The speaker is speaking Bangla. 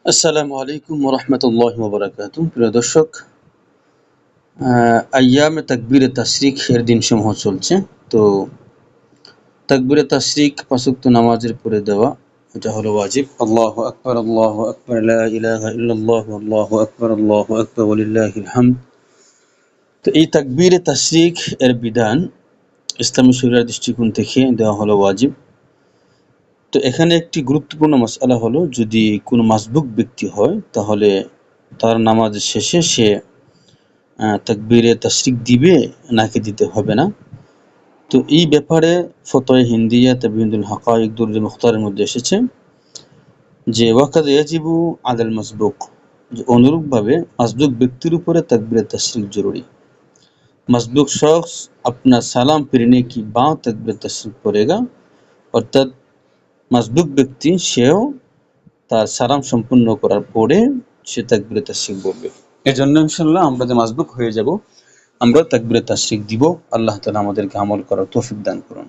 আসসালামু আলাইকুম ওয়া রাহমাতুল্লাহি ওয়া বারাকাতুহু। প্রিয় দর্শক, আইয়ামে তাকবীরে তাশরিক এর দিনসমূহ চলছে। তো তাকবীরে তাশরিক পাঁচ ওয়াক্ত নামাজের পরে দেওয়া, এটা হলো ওয়াজিব। আল্লাহু আকবার, আল্লাহু আকবার, লা ইলাহা ইল্লাল্লাহু, আল্লাহু আকবার, আল্লাহু আকবার ওয়া লিল্লাহিল হামদ। তো এই তাকবীরে তাশরিক এর বিধান ইসলামী শরিয়ার দৃষ্টিকোণ থেকে দেওয়া হলো ওয়াজিব। তো এখানে একটি গুরুত্বপূর্ণ মাসআলা হলো, যদি কোনো মাসবুক ব্যক্তি হয় তাহলে তার নামাজের শেষে সে তাকবীরে তাশরিক দিবে নাকি দিতে হবে না। তো এই ব্যাপারে ফতোয়া হিন্দিয়া তাবিয়ুল হাকায়েক দুরুল মুখতারের মধ্যে এসেছে যে ওয়াকাদ ইয়াজিবু আলাল মাসবুক, যে অনুরূপভাবে মাসবুক ব্যক্তির উপরে তাকবীরে তাশরিক জরুরি। मसबूक शख्स अपना सलाम फिरने की बाद तकबीर तशरीफ पड़ेगा, অর্থাৎ মাসবুক ব্যক্তি সেও তার সালাম সম্পূর্ণ করার পরে সে তাকবীরে তাশরিক বলবে। এজন্য ইনশাআল্লাহ আমরা যে মাসবুক হয়ে যাব আমরা তাকবীরে তাশরিক দিব। আল্লাহ তাআলা আমাদেরকে আমল করার তৌফিক দান করুন।